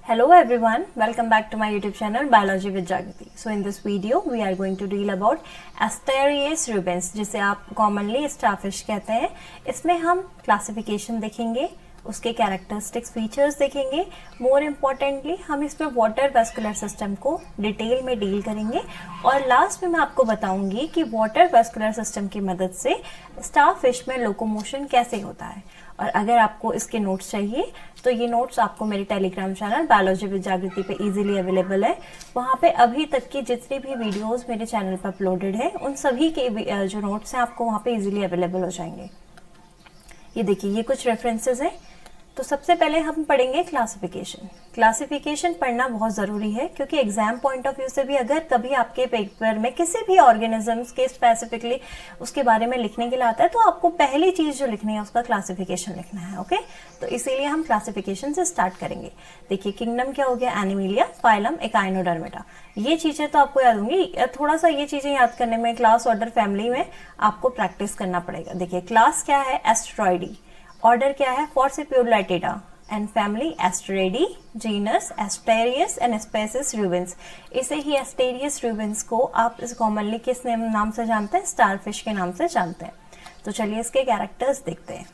Hello everyone, welcome back to my YouTube channel Biology with Jagriti. So in this video we are going to deal about Asterias rubens जिसे आप commonly starfish कहते हैं. इसमें हम classification देखेंगे, उसके characteristics features देखेंगे. More importantly हम इसमें वाटर वेस्कुलर सिस्टम को डिटेल में डील करेंगे और लास्ट में मैं आपको बताऊंगी कि वाटर वेस्कुलर सिस्टम की मदद से स्टारफिश में लोकोमोशन कैसे होता है. और अगर आपको इसके नोट्स चाहिए तो ये नोट्स आपको मेरे टेलीग्राम चैनल बायोलॉजी विद जागृति पे इजीली अवेलेबल है. वहां पे अभी तक की जितनी भी वीडियोस मेरे चैनल पर अपलोडेड है उन सभी के जो नोट्स हैं आपको वहां पे इजीली अवेलेबल हो जाएंगे. ये देखिए, ये कुछ रेफरेंसेस हैं. तो सबसे पहले हम पढ़ेंगे क्लासिफिकेशन. क्लासिफिकेशन पढ़ना बहुत जरूरी है क्योंकि एग्जाम पॉइंट ऑफ व्यू से भी अगर कभी आपके पेपर में किसी भी ऑर्गेनिजम्स के स्पेसिफिकली उसके बारे में लिखने के लिए आता है तो आपको पहली चीज जो लिखनी है उसका क्लासिफिकेशन लिखना है. ओके, तो इसीलिए हम क्लासिफिकेशन से स्टार्ट करेंगे. देखिए, किंगडम क्या हो गया, एनिमिलिया, फाइलम, एकाइनोडर्मेटा. ये चीजें तो आपको याद होंगी. थोड़ा सा ये चीजें याद करने में क्लास, ऑर्डर, फैमिली में आपको प्रैक्टिस करना पड़ेगा. देखिए, क्लास क्या है, एस्टेरॉइडी. ऑर्डर क्या है, forcipulatida. And family asteriidae, genus asterias and species rubens. इसे ही एस्टेरियस रूबेंस को आप इस कॉमनली किस नाम से जानते हैं, स्टारफिश के नाम से जानते हैं. तो चलिए इसके कैरेक्टर्स देखते हैं.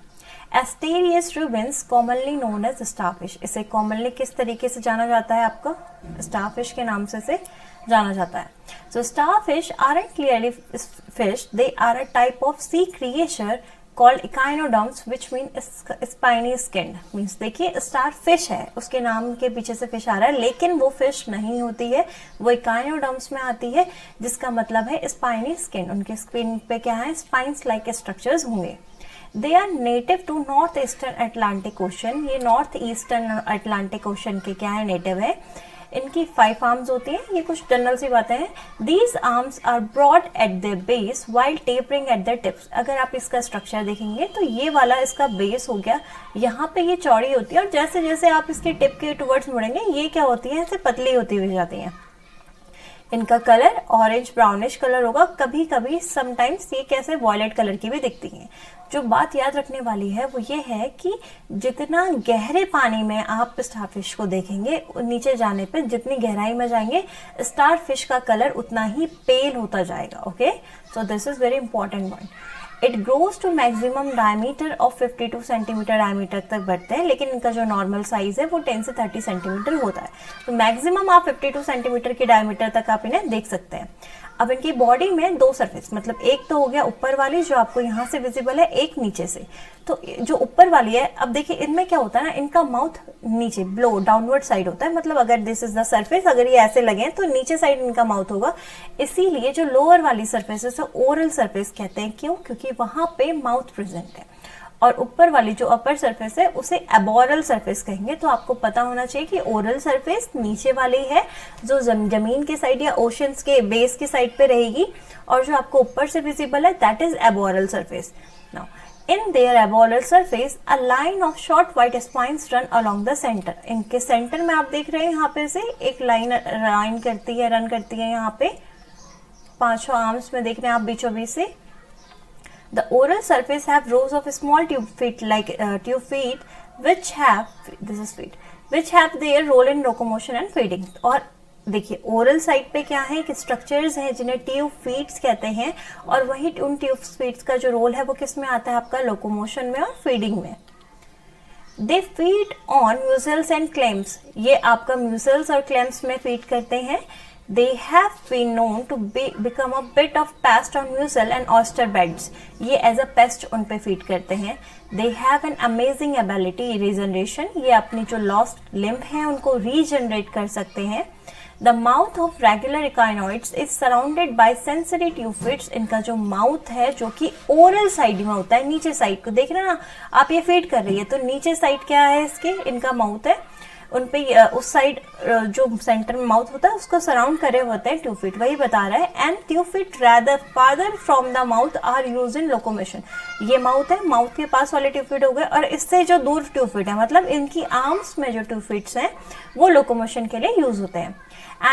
Asterias rubens commonly known as starfish. इसे कॉमनली किस तरीके से जाना जाता है, आपको स्टारफिश के नाम से जाना जाता है. सो starfish aren't clearly fish, they are a type of sea creature called echinoderms which mean spiny skinned. Means देखिए, स्टार फिश है, उसके नाम के पीछे से फिश आ रहा है, लेकिन वो फिश नहीं होती है, वो इकाइनोडर्म्स में आती है जिसका मतलब है स्पाइनी स्किन. उनके स्किन पे क्या है, स्पाइन्स लाइक स्ट्रक्चर्स होंगे. They are native to north eastern Atlantic ocean. ये नॉर्थ ईस्टर्न अटलांटिक ओशन के क्या है, नेटिव है. इनकी 5 आर्म्स होती हैं. ये कुछ जनरल सी बातें हैं. These arms are broad at the base while tapering at the tips. अगर आप इसका स्ट्रक्चर देखेंगे तो ये वाला इसका बेस हो गया, यहाँ पे ये चौड़ी होती है और जैसे जैसे आप इसके टिप के टुवर्ड्स मुड़ेंगे ये क्या होती है, ऐसे पतली होती हुई जाती हैं. इनका कलर ऑरेंज ब्राउनिश कलर होगा. कभी कभी समटाइम्स ये कैसे वॉयलेट कलर की भी दिखती हैं. जो बात याद रखने वाली है वो ये है कि जितना गहरे पानी में आप स्टारफिश को देखेंगे, नीचे जाने पे जितनी गहराई में जाएंगे स्टारफिश का कलर उतना ही पेल होता जाएगा. Okay, so this is very important point. It grows to maximum diameter of 52 centimetre diameter तक बढ़ते हैं, लेकिन इनका जो नॉर्मल साइज है वो 10 से 30 सेंटीमीटर होता है. तो मैक्सिमम आप 52 सेंटीमीटर की डायमीटर तक आप इन्हें देख सकते हैं. अब इनकी बॉडी में 2 सरफेस, मतलब एक तो हो गया ऊपर वाली जो आपको यहाँ से विजिबल है, एक नीचे से. तो जो ऊपर वाली है, अब देखिए इनमें क्या होता है ना, इनका माउथ नीचे ब्लो डाउनवर्ड साइड होता है. मतलब अगर दिस इज द सरफेस, अगर ये ऐसे लगे तो नीचे साइड इनका माउथ होगा. इसीलिए जो लोअर वाली सरफेस है ओरल सरफेस कहते हैं. क्यों? क्योंकि वहां पे माउथ प्रेजेंट है. और ऊपर वाली जो अपर सरफेस है उसे एबोरल सरफेस कहेंगे. तो आपको पता होना चाहिए कि ओरल सरफेस नीचे वाली है जो जमीन के साइड या ओशंस के बेस की साइड पे रहेगी, और जो आपको ऊपर से विजिबल है that is aboral surface. Now in their aboral surface a line of short white spines run along the centre. इनके सेंटर में आप देख रहे हैं यहाँ पे से एक लाइन रन करती है यहाँ पे 5 आर्म्स में देख रहे हैं आप बीचों बीच से. The oral surface have rows of small tube feet which have their role in locomotion and feeding. और देखिए, ओरल साइड पे क्या है कि स्ट्रक्चर्स हैं जिन्हें ट्यूब फीट्स कहते हैं, और वही उन ट्यूब फीट्स का जो रोल है वो किस में आता है, आपका लोकोमोशन में और फीडिंग में. They feed on mussels and clams. ये आपका म्यूसल्स और क्लेम्स में फीड करते हैं. They have been known to become a bit of pest on mussel and oyster beds. ये as a pest उन पे feed करते हैं. They have an amazing ability regeneration. ये अपनी जो lost limb है उनको regenerate कर सकते हैं. The mouth of regular echinoids is surrounded by sensory tube-feeds. इनका जो mouth है जो कि oral side में होता है, नीचे साइड को देख रहे हैं ना आप, ये feed कर रही है तो नीचे साइड क्या है इसके, इनका mouth है. उनपे उस साइड जो सेंटर में माउथ होता है उसको सराउंड करे होते हैं ट्यूब फीट. वही बता रहा है. And tube feet rather farther from the mouth are use in locomotion. ये माउथ है, माउथ के पास वाले ट्यूब फीट हो गए, और इससे जो दूर ट्यूब फीट है, मतलब इनकी आर्म्स में जो ट्यूब फीट्स हैं वो लोकोमोशन के लिए यूज होते हैं.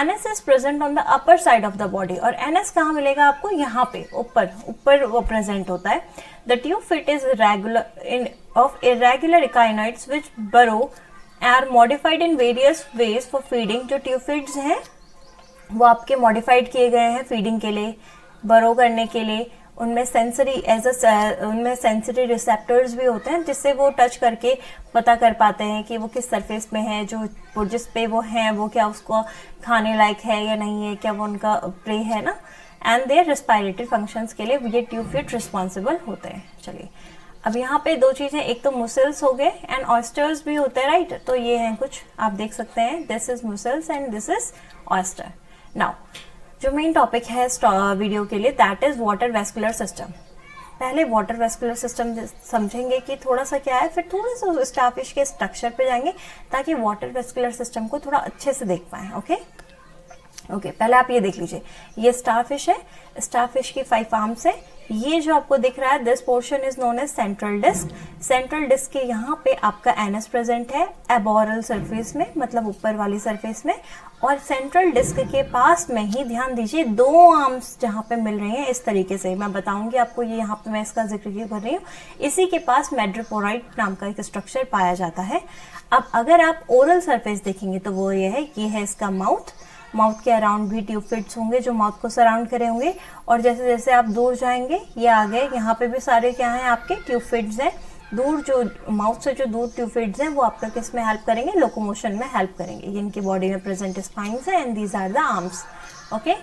NS is present on the upper side of the body. और एनएस कहाँ मिलेगा आपको, यहाँ पे ऊपर वो प्रेजेंट होता है. The tube feet is regular of irregular echinoids which burrow are modified in various ways for feeding. जो ट्यूफिड्स हैं वो आपके मॉडिफाइड किए गए हैं फीडिंग के लिए, बरो करने के लिए। उनमें उनमें सेंसरी रिसेप्टर्स भी होते हैं जिससे वो टच करके पता कर पाते हैं कि वो किस सरफेस में है, जो जिस पे वो हैं वो क्या उसको खाने लायक है या नहीं है, क्या वो उनका प्रे है ना। एंड देयर रेस्पिरेटरी फंक्शंस के लिए ये ट्यूफिड रिस्पॉन्सिबल होते हैं। चलिए अब यहाँ पे दो चीजें, एक तो मुसल्स हो गए एंड ऑयस्टर्स भी होते हैं, राइट। तो ये हैं कुछ, आप देख सकते हैं, this is mussels and this is oyster. Now जो मेन टॉपिक है वीडियो के लिए, that is water vascular system. पहले वाटर वेस्कुलर सिस्टम समझेंगे कि थोड़ा सा क्या है, फिर थोड़ा सा स्टारफिश के स्ट्रक्चर पे जाएंगे ताकि वाटर वेस्कुलर सिस्टम को थोड़ा अच्छे से देख पाए। ओके, पहले आप ये देख लीजिए, ये स्टारफिश है, स्टारफिश की 5 आर्म्स है। ये जो आपको दिख रहा है, this portion is known as central disc. Central disc के यहाँ पे आपका एनस प्रेजेंट है एबोरल सरफेस में, मतलब ऊपर वाली सरफेस में। और सेंट्रल डिस्क के पास में ही ध्यान दीजिए 2 आर्म्स जहाँ पे मिल रही हैं इस तरीके से, मैं बताऊंगी आपको, ये यहाँ पे मैं इसका जिक्र क्यों कर रही हूँ। इसी के पास मैड्रिपोराइट नाम का एक स्ट्रक्चर पाया जाता है। अब अगर आप ओरल सरफेस देखेंगे तो वो ये है इसका माउथ। माउथ के अराउंड भी ट्यूफिड्स होंगे जो माउथ को सराउंड करे होंगे। और जैसे जैसे आप दूर जाएंगे, ये आ गए, यहाँ पे भी सारे क्या हैं आपके ट्यूफिड्स हैं। दूर जो माउथ से जो दूर ट्यूफिड्स हैं वो आपका किस में हेल्प करेंगे, लोकोमोशन में हेल्प करेंगे। ये इनकी बॉडी में प्रेजेंट स्पाइन्स है and these are the arms. Okay,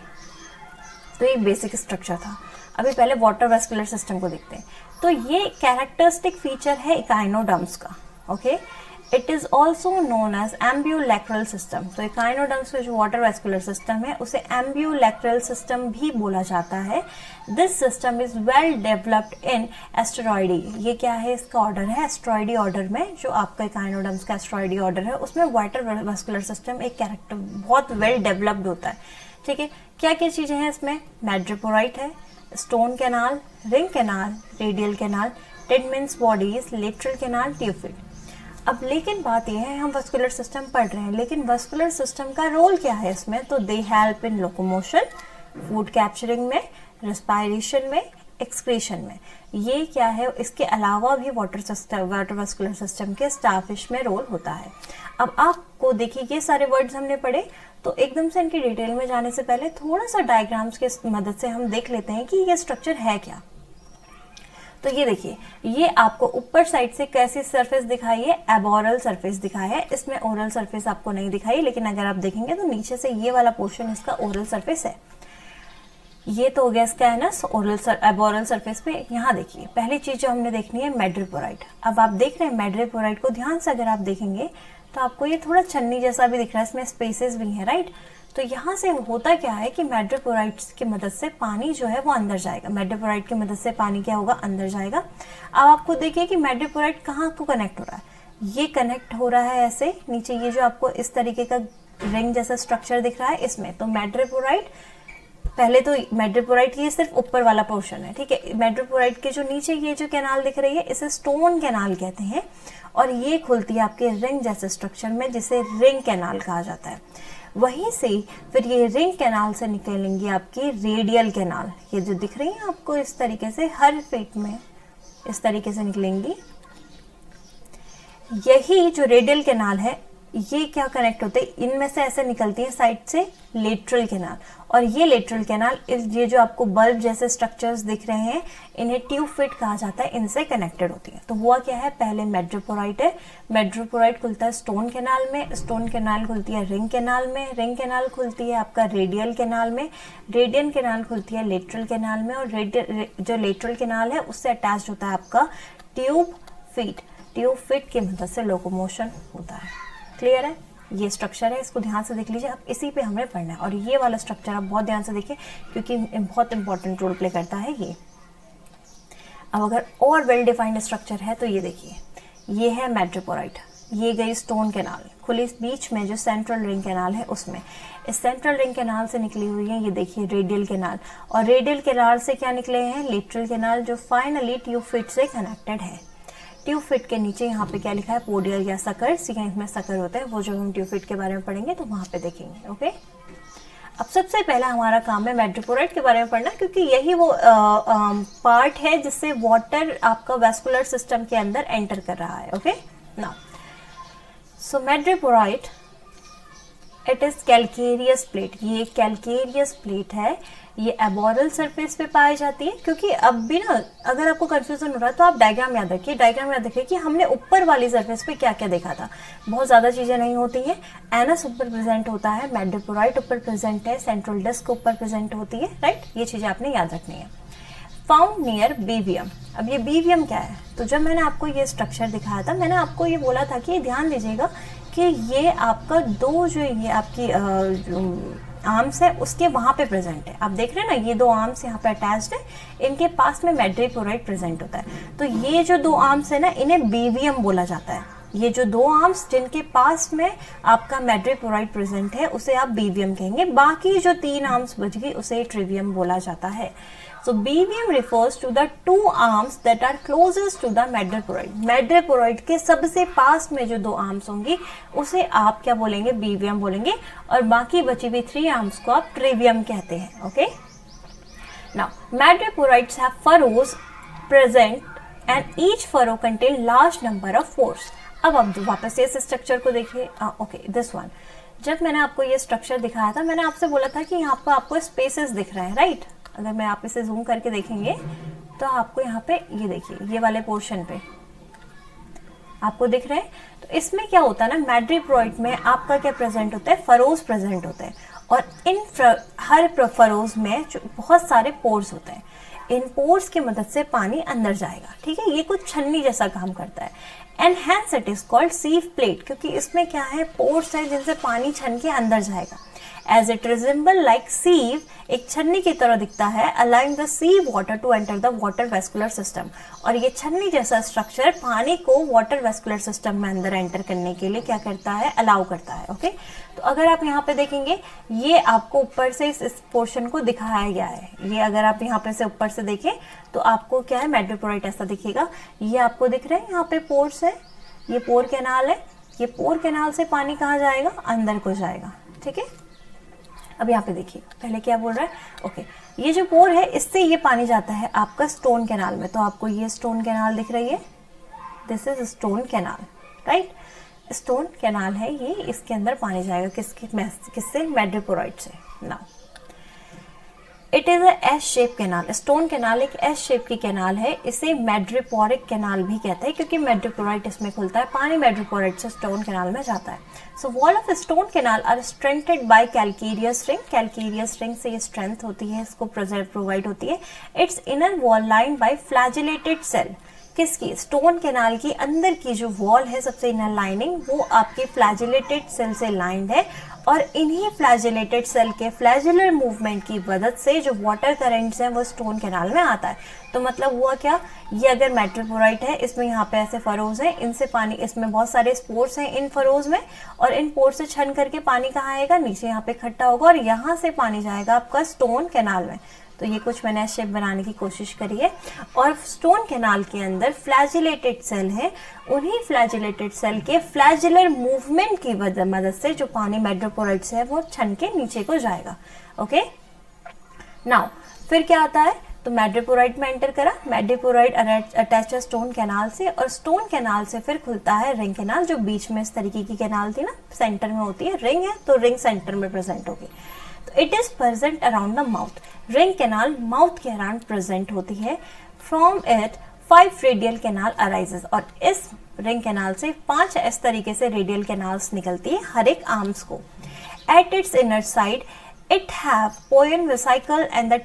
तो ये बेसिक स्ट्रक्चर था। अभी पहले वाटर वेस्कुलर सिस्टम को देखते हैं। तो ये कैरेक्टरिस्टिक फीचर है इकाइनोडर्म्स का। Okay, it is also known as ambulacral system. तो इकाइनोडर्म्स का जो वाटर वेस्कुलर सिस्टम है उसे एम्ब्यूलैक्रल सिस्टम भी बोला जाता है। This system is well developed in asteroidea. ये क्या है, इसका ऑर्डर है एस्टेरॉइडी ऑर्डर में। जो आपका इकाइनोडर्म्स का एस्टेरॉइडी ऑर्डर है उसमें वाटर वेस्कुलर सिस्टम एक कैरेक्टर बहुत वेल डेवलप्ड होता है। ठीक है, क्या क्या चीजें हैं इसमें, मैड्रिपोराइट है, stone canal, ring canal, radial canal, Tiedemann's bodies, lateral canal, tube feet. अब लेकिन बात यह है, हम वस्कुलर सिस्टम पढ़ रहे हैं, लेकिन वस्कुलर सिस्टम का रोल क्या है इसमें, तो they help in locomotion, food capturing में, रेस्पिरेशन में, एक्सक्रीशन में। ये क्या है, इसके अलावा भी वाटर वस्कुलर सिस्टम के स्टारफिश में रोल होता है। अब आपको देखिए, ये सारे वर्ड्स हमने पढ़े, तो एकदम से इनकी डिटेल में जाने से पहले थोड़ा सा डायग्राम्स के मदद से हम देख लेते हैं कि ये स्ट्रक्चर है क्या। तो ये देखिए, ये आपको ऊपर साइड से कैसी सरफेस दिखाई है, एबोरल सरफेस दिखाई है। इसमें ओरल सरफेस आपको नहीं दिखाई, लेकिन अगर आप देखेंगे तो नीचे से ये वाला पोर्शन इसका ओरल सरफेस है। ये तो हो गया इसका है ना एबोरल सरफेस पे। यहाँ देखिए, पहली चीज जो हमने देखनी है मैड्रिपोराइट। अब आप देख रहे हैं मैड्रिपोराइट को ध्यान से अगर आप देखेंगे तो आपको ये थोड़ा छन्नी जैसा भी दिख रहा है, इसमें स्पेसेस भी हैं, राइट। तो यहाँ से होता क्या है कि मैड्रिपोराइट्स की मदद से पानी जो है वो अंदर जाएगा। मैड्रिपोराइट की मदद से पानी क्या होगा, अंदर जाएगा। अब आपको देखिए कि मैड्रिपोराइट कहाँ को कनेक्ट हो रहा है, ये कनेक्ट हो रहा है ऐसे नीचे, ये जो आपको इस तरीके का रिंग जैसा स्ट्रक्चर दिख रहा है इसमें। तो मैड्रिपोराइट, पहले तो मैड्रिपोराइट ये सिर्फ ऊपर वाला पोर्शन है, ठीक है। मैड्रिपोराइट के जो नीचे ये जो कैनाल दिख रही है इसे स्टोन कैनाल कहते हैं, और ये खुलती है आपके रिंग जैसे स्ट्रक्चर में जिसे रिंग कैनाल कहा जाता है। वहीं से फिर ये रिंग कैनाल से निकलेंगी आपकी रेडियल कैनाल, ये जो दिख रही है आपको इस तरीके से हर पेट में इस तरीके से निकलेंगी। यही जो रेडियल कैनाल है ये क्या कनेक्ट होते हैं, इनमें से ऐसे निकलती है साइड से लेटरल कैनाल, और ये लेटरल कैनाल ये जो आपको बल्ब जैसे स्ट्रक्चर्स दिख रहे हैं इन्हें ट्यूफिड कहा जाता है, इनसे कनेक्टेड होती है। तो हुआ क्या है, पहले मैड्रिपोराइट है, मैड्रिपोराइट खुलता है स्टोन कैनाल में, स्टोन कैनाल खुलती है रिंग कैनाल में, रिंग कैनाल खुलती है आपका रेडियल कैनाल में, रेडियल कैनाल खुलती है लेटरल कैनाल में, और जो लेटरल कैनाल है उससे अटैच होता है आपका ट्यूब फीट। ट्यूब फीट की मदद से लोकोमोशन होता है। क्लियर है, ये स्ट्रक्चर है, इसको ध्यान से देख लीजिए, अब इसी पे हमें पढ़ना है। और ये वाला स्ट्रक्चर आप बहुत ध्यान से देखिए क्योंकि बहुत इंपॉर्टेंट रोल प्ले करता है ये। अब अगर और वेल डिफाइंड स्ट्रक्चर है तो ये देखिए, ये है मैड्रिपोराइट, ये गई स्टोन कैनाल, खुली बीच में जो सेंट्रल रिंग कैनाल है उसमें, इस सेंट्रल रिंग कैनाल से निकली हुई है ये देखिए रेडियल कैनाल, और रेडियल कैनाल से क्या निकले हैं, लेटरल कैनाल, जो फाइनली ट्यूब फिट से कनेक्टेड है। ट्यूब फिट के नीचे यहाँ पे क्या लिखा है, पोडियर या सकर, इसमें सकर होता है, वो जो हम ट्यूब फिट के बारे में पढ़ेंगे तो वहां पे देखेंगे। ओके, अब सबसे पहला हमारा काम है मैड्रिपोराइट के बारे में पढ़ना, क्योंकि यही वो पार्ट है जिससे वाटर आपका वेस्कुलर सिस्टम के अंदर एंटर कर रहा है। Okay, now so madreporite it is calcareous plate, ये कैलकेरियस प्लेट है, ये एबोरल सरफेस पे पाई जाती है। क्योंकि अब भी ना अगर आपको कंफ्यूजन हो रहा है तो आप डायग्राम याद रखिए, डायग्राम याद रखिए कि हमने ऊपर वाली सरफेस पे क्या क्या देखा था, बहुत ज्यादा चीजें नहीं होती हैं। एनस ऊपर प्रेजेंट होता है, मैड्रिपोराइट ऊपर प्रेजेंट है, सेंट्रल डिस्क ऊपर प्रेजेंट होती है, राइट, ये चीजें आपने याद रखनी है। फाउंड नियर बीवियम, अब ये बीवियम क्या है, तो जब मैंने आपको ये स्ट्रक्चर दिखाया था, मैंने आपको ये बोला था कि ध्यान दीजिएगा कि ये आपका दो जो ये आपकी आर्म्स है उसके वहां पे प्रेजेंट है। आप देख रहे हैं ना, ये दो आर्म्स यहाँ पे अटैच्ड है, इनके पास में मैड्रिपोराइट प्रेजेंट होता है। तो ये जो दो आर्म्स है ना, इन्हें बीवियम बोला जाता है। ये जो दो आर्म्स जिनके पास में आपका मैड्रिपोराइट प्रेजेंट है उसे आप बीवियम कहेंगे, बाकी जो तीन आर्म्स बच गई उसे ट्रिवियम बोला जाता है। So BVM refers to the two arms that are closest to the madreporoid. मैड्रिपोराइड के सबसे पास में जो दो आर्म्स होंगी उसे आप क्या बोलेंगे, BVM बोलेंगे, और बाकी बची हुई 3 आर्म्स को आप ट्रिवियम कहते हैं। Okay, now madreporites have furrows present and each furrow contain large number of pores. अब आप वापस से इस स्ट्रक्चर को देखिए। ओके, दिस वन, जब मैंने आपको ये स्ट्रक्चर दिखाया था, मैंने आपसे बोला था कि यहाँ पर आपको स्पेसेस दिख रहे हैं, राइट। अगर मैं आप इसे जूम करके देखेंगे तो आपको यहाँ पे ये देखिए, ये वाले पोर्शन पे आपको दिख रहे हैं। तो इसमें क्या होता है ना, मैड्रिपोराइड में आपका क्या प्रेजेंट होता है, फरोज प्रेजेंट होते हैं, और इन हर फरोज में बहुत सारे पोर्स होते हैं। इन पोर्स की मदद से पानी अंदर जाएगा, ठीक है, ये कुछ छन्नी जैसा काम करता है। And hence it is called sieve plate, क्योंकि इसमें क्या है, पोर्स है जिनसे पानी छन के अंदर जाएगा। As it resemble like sieve, एक छन्नी की तरह दिखता है, allowing the sea water to enter the water vascular system. और ये छन्नी जैसा स्ट्रक्चर पानी को वाटर वेस्कुलर सिस्टम में अंदर एंटर करने के लिए क्या करता है, अलाउ करता है। ओके, तो अगर आप यहाँ पे देखेंगे, ये आपको ऊपर से इस पोर्शन को दिखाया गया है। ये अगर आप यहाँ पे से ऊपर से देखें तो आपको क्या है, मैड्रिपोराइट ऐसा दिखेगा। ये आपको दिख रहे हैं, यहाँ पे पोर्स है, ये पोर कैनाल है, ये पोर कैनाल से पानी कहाँ जाएगा, अंदर को जाएगा, ठीक है। अब यहाँ पे देखिए, पहले क्या बोल रहा है, ओके, ये जो पोर है इससे ये पानी जाता है आपका स्टोन कैनाल में। तो आपको ये स्टोन कैनाल दिख रही है, this is stone canal, right, stone canal है ये, इसके अंदर पानी जाएगा किससे, मैड्रिपोराइड से। Now it is S shape canal, stone canal एक एस शेप की कैनाल है, इसे मैड्रिपोरिक कैनाल भी कहते हैं, क्योंकि मैड्रिपोराइट इसमें खुलता है, पानी मैड्रिपोराइट से स्टोन कैनाल में जाता है। So wall of stone canal are strengthened by calcareous ring, calcareous ring से ये स्ट्रेंथ होती है, इसको प्रोवाइड होती है। Its inner wall line by flagellated cell, किसकी, स्टोन कैनाल की अंदर की जो वॉल है सबसे इनर लाइनिंग, वो आपके फ्लैजिलेटेड सेल से लाइंड है, और इन्हीं फ्लैजिलेटेड सेल के फ्लैजिलर मूवमेंट की मदद से जो वाटर करंट्स हैं वो स्टोन कैनाल में आता है। तो मतलब हुआ क्या, ये अगर मैड्रिपोराइट है, इसमें यहाँ पे ऐसे फरोज हैं, इनसे पानी, इसमें बहुत सारे स्पोर्स हैं इन फरोज में, और इन पोर से छन करके पानी कहाँ आएगा, नीचे यहाँ पे इकट्ठा होगा, और यहाँ से पानी जाएगा आपका स्टोन कैनाल में। तो ये कुछ मैंने शेप बनाने की कोशिश करी है। और स्टोन कैनाल के अंदर फ्लैजिलेटेड सेल है, उन्हीं फ्लैजिलेटेड सेल के फ्लैजिलर मूवमेंट की मदद से जो पानी मैड्रिपोराइड से है वो छन के नीचे को जाएगा। ओके, नाउ फिर क्या आता है, तो मैड्रिपोराइड में एंटर करा, मैड्रिपोराइड अटैच है स्टोन कैनाल से, और स्टोन कैनाल से फिर खुलता है रिंग कैनाल, जो बीच में इस तरीके की कैनाल थी ना, सेंटर में होती है, रिंग है तो रिंग सेंटर में प्रेजेंट होगी। तो it is present around the mouth, ring canal mouth के अराउंड प्रेजेंट होती है। From it 5 radial canal arises, और इस रिंग कैनाल से 5 इस तरीके से रेडियल कैनाल्स निकलती है हर एक आर्म्स को। At its inner side it have Polian vesicle and the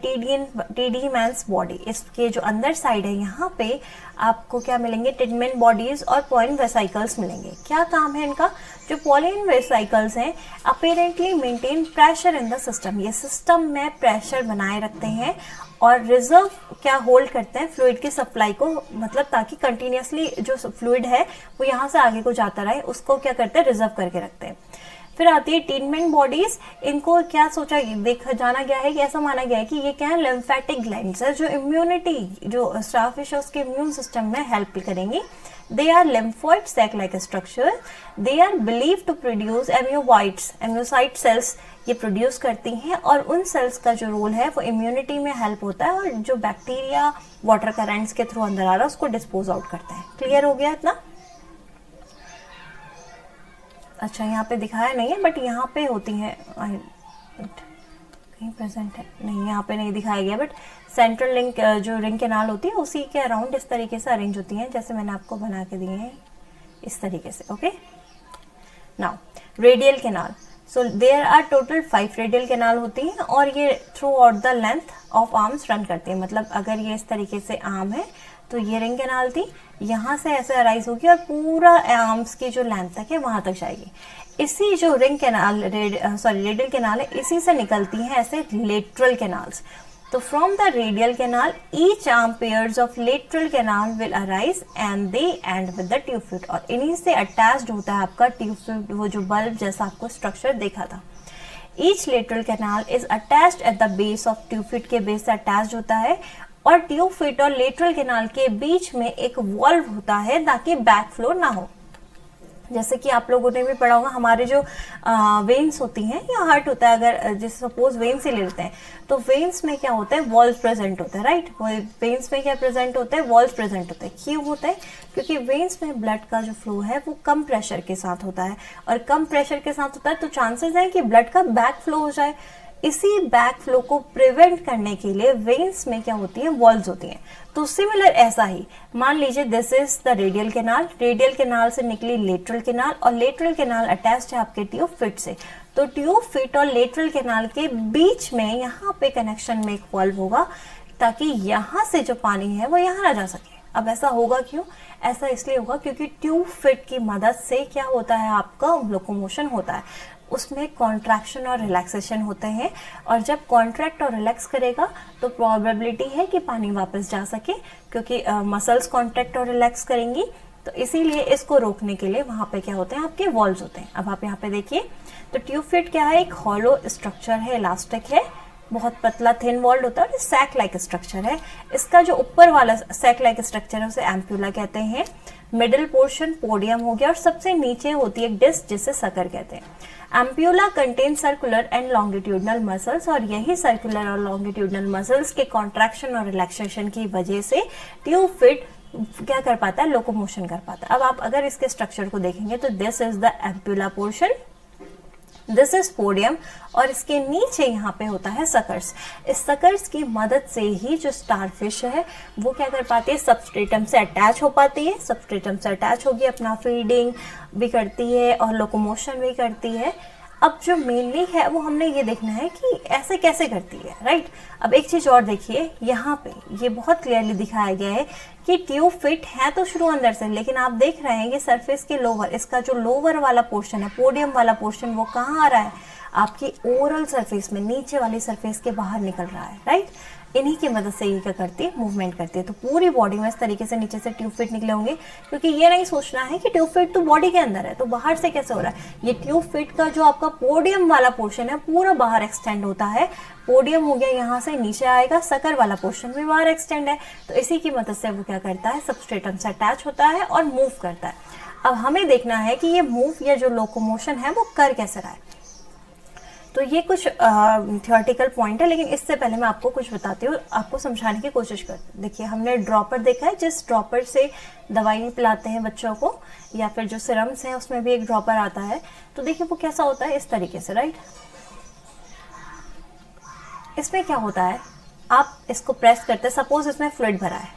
Tiedemann's body, इसके जो अंदर साइड है यहाँ पे आपको क्या मिलेंगे, टिडमेन बॉडीज और पोएन वेसिकल्स मिलेंगे। क्या काम है इनका, जो पोएन वेसिकल्स हैं apparently maintain pressure in the system, ये सिस्टम में प्रेशर बनाए रखते हैं, और रिजर्व क्या होल्ड करते हैं, फ्लूइड की सप्लाई को, मतलब ताकि कंटिन्यूसली जो फ्लूइड है वो यहाँ से आगे को जाता रहे, उसको क्या करते हैं, रिजर्व करके रखते हैं। फिर आती है टीनमेंट बॉडीज, इनको क्या सोचा देखा जाना गया है कि ऐसा माना गया है कि ये क्या है, लिम्फेटिक ग्लैंड्स है, जो इम्यूनिटी, जो स्टारफिश है उसके इम्यून सिस्टम में हेल्प करेंगी। They are lymphoid sac like structure, they are believed to produce amniocyte cells ये प्रोड्यूस करती हैं, और उन सेल्स का जो रोल है वो इम्यूनिटी में हेल्प होता है, और जो बैक्टीरिया वाटर करंट्स के थ्रू अंदर आ रहा है उसको डिस्पोज आउट करते हैं। क्लियर हो गया इतना। अच्छा यहाँ पे दिखाया नहीं है बट यहाँ पे होती हैं, कहीं प्रेजेंट है नहीं, यहाँ पे नहीं दिखाया गया, बट सेंट्रल लिंक जो रिंग कैनाल होती है उसी के अराउंड इस तरीके से अरेंज होती हैं, जैसे मैंने आपको बना के दिए हैं इस तरीके से। Okay, now radial canal. So there are total 5 radial canal होती हैं और ये throughout the length of arms run करती है। मतलब अगर ये इस तरीके से आर्म है तो ये रिंग कैनाल थी, यहाँ से ऐसे अराइज होगी और पूरा आर्म्स की जो लेंथ तक है वहां तक जाएगी। इसी जो रिंग कैनाल रेडियल कैनाल है, इसी से निकलती हैं ऐसे लेटरल कैनाल्स। तो from the radial canal each arm pairs of lateral canal will arise and they and with the tube fit, और इन्हीं से अटैच्ड होता है आपका ट्यूब फिट, वो जो बल्ब जैसा आपको स्ट्रक्चर देखा था। Each lateral canal is attached eight the base of tube fit, के बेस से अटैच्ड होता है, और ट्यूब फिट और लेटरल कैनाल के बीच में एक वॉल्व होता है ताकि बैक फ्लो ना हो। जैसे कि आप लोगों ने भी पढ़ा होगा, हमारे जो वेन्स होती हैं या हार्ट होता है, अगर जैसे सपोज वेन्स ही ले लेते हैं तो वेन्स में क्या होता है, वॉल्व प्रेजेंट होता है, राइट। वेन्स में क्या प्रेजेंट होता है, वॉल्व प्रेजेंट होता है। क्यों होता है? क्योंकि वेन्स में ब्लड का जो फ्लो है वो कम प्रेशर के साथ होता है, और कम प्रेशर के साथ होता है तो चांसेस है कि ब्लड का बैक फ्लो हो जाए। इसी बैक फ्लो को प्रिवेंट करने के लिए वेन्स में क्या होती है, वॉल्व्स होती हैं। तो सिमिलर ऐसा ही मान लीजिए this is the radial canal, radial canal से निकली लेटरल कैनाल, और लेटरल कैनाल अटैच्ड है आपके ट्यूब फिट से। तो ट्यूब फिट और लेटरल कैनाल के बीच में यहाँ पे कनेक्शन में एक वॉल्व होगा ताकि यहाँ से जो पानी है वो यहाँ ना जा सके। अब ऐसा होगा क्यों? ऐसा इसलिए होगा क्योंकि ट्यूब फिट की मदद से क्या होता है, आपका लोकोमोशन होता है, उसमें कॉन्ट्रैक्शन और रिलैक्सेशन होते हैं, और जब कॉन्ट्रैक्ट और रिलैक्स करेगा तो प्रोबेबिलिटी है कि पानी वापस जा सके, क्योंकि मसल्स कॉन्ट्रैक्ट और रिलैक्स करेंगी। तो इसीलिए इसको रोकने के लिए वहां पे क्या होते हैं, आपके वॉल्व्स होते हैं। अब आप यहाँ पे देखिए, तो ट्यूब फिट क्या है, एक हॉलो स्ट्रक्चर है, इलास्टिक है, बहुत पतला थिन वॉल्ड होता है, और सैक लाइक स्ट्रक्चर है। इसका जो ऊपर वाला सैक लाइक स्ट्रक्चर है उसे एम्प्यूला कहते हैं। मिडिल पोर्शन पोडियम हो गया, और सबसे नीचे होती है एक डिस्क जिसे सकर कहते हैं। Ampulla contain circular and longitudinal muscles, और यही सर्कुलर और लॉन्गिट्यूडनल मसल्स के कॉन्ट्रैक्शन और रिलैक्सेशन की वजह से ट्यूब फिट क्या कर पाता है, लोकोमोशन कर पाता है। अब आप अगर इसके स्ट्रक्चर को देखेंगे तो this is the ampulla portion, this is podium, और इसके नीचे यहाँ पे होता है सकर्स। इस सकर्स की मदद से ही जो स्टारफिश है वो क्या कर पाती है, सबस्ट्रेटम से अटैच हो पाती है। सबस्ट्रेटम से अटैच होगी, अपना फीडिंग भी करती है और लोकोमोशन भी करती है। अब जो मेनली है वो हमने ये देखना है कि ऐसे कैसे करती है, राइट। अब एक चीज और देखिए, यहाँ पे ये बहुत क्लियरली दिखाया गया है कि ट्यूब फिट है तो शुरू अंदर से, लेकिन आप देख रहे हैं कि सरफेस के लोअर, इसका जो लोअर वाला पोर्शन है, पोडियम वाला पोर्शन, वो कहाँ आ रहा है, आपकी ओरल सरफेस में, नीचे वाली सरफेस के बाहर निकल रहा है, राइट। इन्हीं की मदद से ये क्या करती है, मूवमेंट करती है। तो पूरी बॉडी में इस तरीके से नीचे से ट्यूब फिट निकले होंगे, क्योंकि ये नहीं सोचना है कि ट्यूब फिट तो बॉडी के अंदर है तो बाहर से कैसे हो रहा है। ये ट्यूब फिट का जो आपका पोडियम वाला पोर्शन है पूरा बाहर एक्सटेंड होता है। पोडियम हो गया, यहाँ से नीचे आएगा, सकर वाला पोर्शन भी बाहर एक्सटेंड है, तो इसी की मदद से वो क्या करता है, सबस्ट्रेटम से अटैच होता है और मूव करता है। अब हमें देखना है कि ये मूव या जो लोकोमोशन है वो कर कैसे रहा है। तो ये कुछ थियोरेटिकल पॉइंट है, लेकिन इससे पहले मैं आपको कुछ बताती हूँ, आपको समझाने की कोशिश करती हूँ। देखिए, हमने ड्रॉपर देखा है, जिस ड्रॉपर से दवाई पिलाते हैं बच्चों को, या फिर जो सिरम्स है उसमें भी एक ड्रॉपर आता है। तो देखिए वो कैसा होता है, इस तरीके से, राइट। इसमें क्या होता है, आप इसको प्रेस करते हैं, सपोज इसमें फ्लूइड भरा है,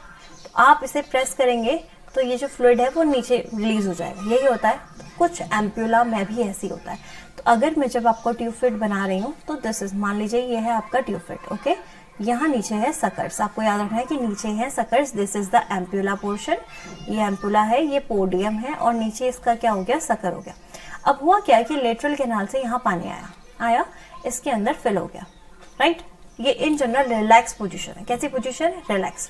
तो आप इसे प्रेस करेंगे तो ये जो फ्लूइड है वो नीचे रिलीज हो जाएगा, यही होता है। तो कुछ एम्प्यूला में भी ऐसी होता है। तो अगर मैं जब आपको ट्यूब फिट बना रही हूँ तो दिस इज, मान लीजिए ये है आपका ट्यूब फिट, ओके। यहाँ नीचे है सकर्स, आपको याद रखना है कि नीचे है suckers, this is the ampulla portion, ये एम्प्यूला है, ये पोडियम है, और नीचे इसका क्या हो गया, सकर हो गया। अब हुआ क्या कि लेटरल कैनाल से यहाँ पानी आया, इसके अंदर फिल हो गया, राइट। ये इन जनरल रिलैक्स पोजीशन है। कैसी पोजीशन है, रिलैक्स।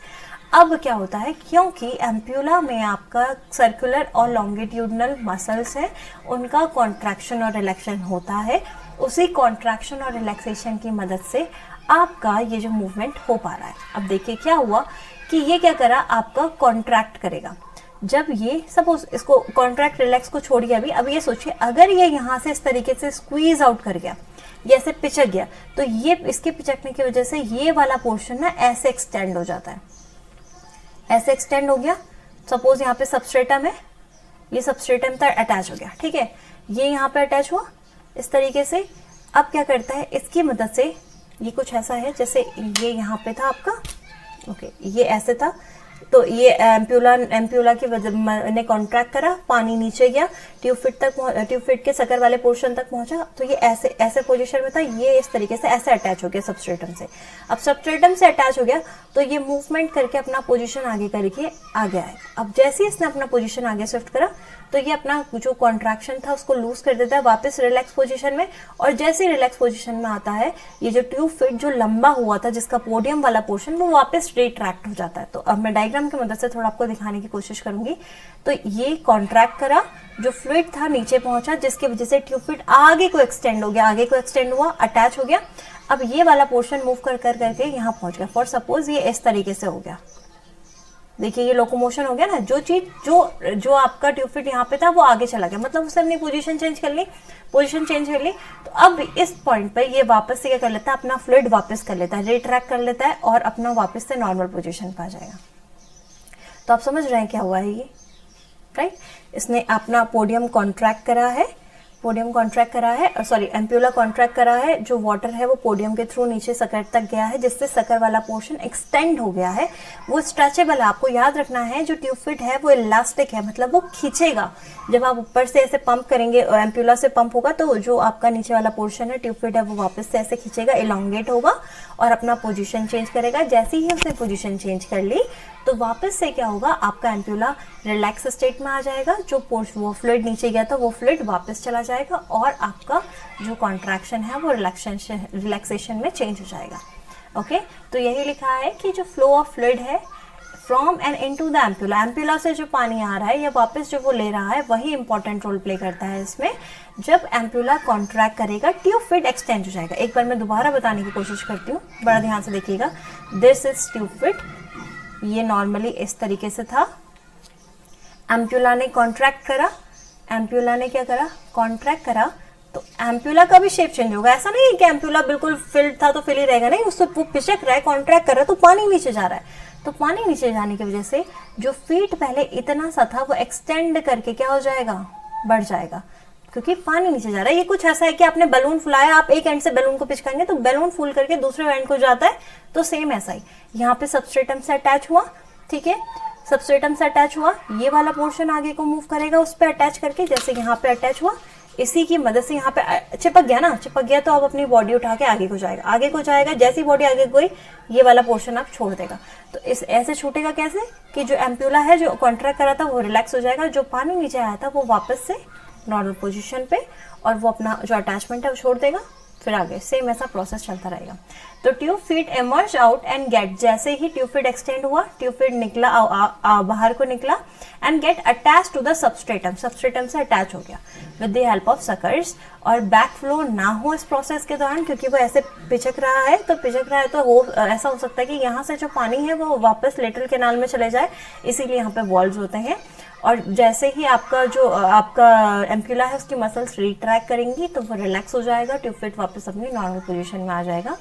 अब क्या होता है, क्योंकि एम्प्यूला में आपका सर्कुलर और लॉन्गिट्यूडनल मसल्स है, उनका कॉन्ट्रैक्शन और रिलैक्सेशन होता है, उसी कॉन्ट्रैक्शन और रिलैक्सेशन की मदद से आपका ये जो मूवमेंट हो पा रहा है। अब देखिए क्या हुआ कि ये क्या करा, आपका कॉन्ट्रैक्ट करेगा। जब ये सपोज इसको कॉन्ट्रैक्ट रिलैक्स को छोड़िए अभी, अब ये सोचिए अगर ये यहाँ से इस तरीके से स्क्वीज आउट कर गया, ये ऐसे पिचक गया, तो ये इसके पिचकने की वजह से ये वाला पोर्शन ना ऐसे एक्सटेंड हो जाता है, ऐसे एक्सटेंड हो गया। सपोज यहाँ पे सबस्ट्रेटम है, ये सबस्ट्रेटम तक अटैच हो गया, ठीक है। ये यहाँ पे अटैच हुआ इस तरीके से। अब क्या करता है, इसकी मदद से ये कुछ ऐसा है जैसे ये यहाँ पे था आपका, ओके ये ऐसे था, तो ये एम्प्यूला की वजह ने कॉन्ट्रैक्ट करा, पानी नीचे गया, ट्यूब फिट के सकर वाले पोर्शन तक पहुंचा, तो ये ऐसे ऐसे पोजीशन में था, ये इस तरीके से ऐसे अटैच हो गया सबस्ट्रेटम से। अब सबस्ट्रेटम से अटैच हो गया तो ये मूवमेंट करके अपना पोजीशन आगे करके आ गया है। अब जैसे ही इसने अपना पोजीशन आगे शिफ्ट करा तो ये अपना जो कॉन्ट्रैक्शन था उसको लूज कर देता है वापस रिलैक्स पोजीशन में, और जैसे ही रिलैक्स पोजीशन में आता है ये जो ट्यूब फिट जो लंबा हुआ था जिसका पोडियम वाला पोर्शन वो वापस रिट्रैक्ट हो जाता है। तो अब मैं डायग्राम की मदद से थोड़ा आपको दिखाने की कोशिश करूंगी। तो ये कॉन्ट्रैक्ट करा, जो फ्लूइड था नीचे पहुंचा, जिसकी वजह से ट्यूब फिट आगे को एक्सटेंड हो गया, आगे को एक्सटेंड हुआ, अटैच हो गया। अब ये वाला पोर्शन मूव कर करके यहाँ पहुंच गया। फॉर सपोज ये इस तरीके से हो गया, देखिए ये लोकोमोशन हो गया ना, जो चीज जो आपका ट्यूब फिट यहाँ पे था वो आगे चला गया, मतलब उसने अपनी पोजीशन चेंज कर ली, तो अब इस पॉइंट पे ये वापस से क्या कर लेता है, अपना फ्लूइड वापस कर लेता है, रिट्रैक्ट कर लेता है और अपना वापस से नॉर्मल पोजीशन पे आ जाएगा। तो आप समझ रहे हैं क्या हुआ है ये, राइट? इसने अपना पोडियम कॉन्ट्रैक्ट करा है, एम्प्यूला कॉन्ट्रैक्ट करा है, जो वाटर है वो पोडियम के थ्रू नीचे सकर तक गया है, जिससे सकर वाला पोर्शन एक्सटेंड हो गया है, वो स्ट्रेचेबल है। आपको याद रखना है जो ट्यूब फिट है वो इलास्टिक है, मतलब वो खींचेगा। जब आप ऊपर से ऐसे पंप करेंगे, एम्प्यूला से पंप होगा, तो जो आपका नीचे वाला पोर्शन है ट्यूब फिट है वो वापस से ऐसे खींचेगा, इलोंगेट होगा और अपना पोजीशन चेंज करेगा। जैसे ही उसने पोजीशन चेंज कर ली तो वापस से क्या होगा, आपका एम्प्यूला रिलैक्स स्टेट में आ जाएगा, जो वो फ्लूइड नीचे गया था वो फ्लूइड वापस चला जाएगा और आपका जो कॉन्ट्रैक्शन है वो रिलैक्सेशन में चेंज हो जाएगा। ओके, तो यही लिखा है कि जो फ्लो ऑफ फ्लूइड है from and into the ampulla, ampulla से जो पानी आ रहा है या वापस जो वो ले रहा है वही इंपॉर्टेंट रोल प्ले करता है इसमें। जब एम्प्यूला कॉन्ट्रैक्ट करेगा ट्यूब फिट एक्सटेंड हो जाएगा। एक बार मैं दोबारा बताने की कोशिश करती हूँ, बड़ा ध्यान से देखिएगा। दिस इज ट्यूब फिट, ये नॉर्मली इस तरीके से था, एम्प्यूला ने कॉन्ट्रैक्ट करा, एम्प्यूला ने क्या करा, कॉन्ट्रैक्ट करा, तो एम्प्यूला का भी शेप चेंज होगा। ऐसा नहीं है कि एम्प्यूला बिल्कुल फिल्ड था तो फिल ही रहेगा, नहीं, उससे वो पिचक रहा है, कॉन्ट्रैक्ट कर रहा है तो पानी नीचे जा रहा है। तो पानी नीचे जाने की वजह से जो फीट पहले इतना सा था वो एक्सटेंड करके क्या हो जाएगा, बढ़ जाएगा, क्योंकि पानी नीचे जा रहा है। ये कुछ ऐसा है कि आपने बैलून फुलाया, आप एक एंड से बैलून को पिचकाएंगे तो बैलून फूल करके दूसरे एंड को जाता है, तो सेम ऐसा ही यहाँ पे सबस्ट्रेटम से अटैच हुआ, ठीक है, सबस्ट्रेटम से अटैच हुआ, ये वाला पोर्शन आगे को मूव करेगा उस पर अटैच करके, जैसे यहाँ पे अटैच हुआ, इसी की मदद से यहाँ पे चिपक गया तो अब अपनी बॉडी उठा के आगे को जाएगा, जैसी बॉडी आगे गई ये वाला पोर्शन आप छोड़ देगा। तो इस ऐसे छूटेगा कैसे कि जो एम्प्यूला है जो कॉन्ट्रैक्ट करा था वो रिलैक्स हो जाएगा, जो पानी नीचे आया था वो वापस से नॉर्मल पोजीशन पे, और वो अपना जो अटैचमेंट है वो छोड़ देगा, फिर आगे सेम ऐसा प्रोसेस चलता रहेगा। तो tube feet emerge out and get, जैसे ही ट्यूब फिट एक्सटेंड हुआ, ट्यूब फिट निकला बाहर को निकला and get attach to the substratum, substratum से अटैच हो गया with the help of suckers. और बैक फ्लो ना हो इस प्रोसेस के दौरान, क्योंकि वो ऐसे पिचक रहा है तो वो ऐसा हो सकता है कि यहाँ से जो पानी है वो वापस लेटरल कैनाल में चले जाए, इसीलिए यहाँ पे वॉल्व्स होते हैं। और जैसे ही आपका एम्प्यूला है उसकी मसल्स रिट्रैक्ट करेंगी तो वो रिलैक्स हो जाएगा, ट्यूब फिट वापस अपनी नॉर्मल पोजीशन में आ जाएगा।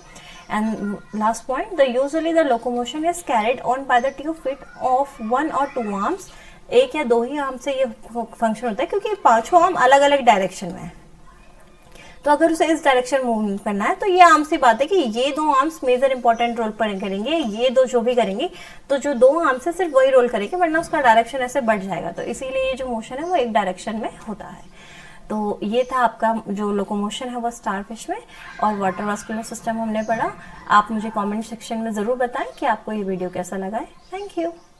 And last point, usually the locomotion is carried on by the tube fit of 1 or 2 arms, एक या दो ही आर्म से ये फंक्शन होता है, क्योंकि पांचों आर्म अलग अलग डायरेक्शन में है। तो अगर उसे इस डायरेक्शन मूव करना है तो ये आम सी बात है कि ये 2 आर्म्स मेजर इंपॉर्टेंट रोल करेंगे, ये 2 जो भी करेंगे तो जो 2 आर्म से सिर्फ वही रोल करेंगे, वरना उसका डायरेक्शन ऐसे बढ़ जाएगा। तो इसीलिए ये जो मोशन है वो एक डायरेक्शन में होता है। तो ये था आपका जो लोकोमोशन है वो स्टारफिश में, और वाटर वास्कुलर सिस्टम हमने पढ़ा। आप मुझे कमेंट सेक्शन में जरूर बताएं कि आपको ये वीडियो कैसा लगा है। Thank you.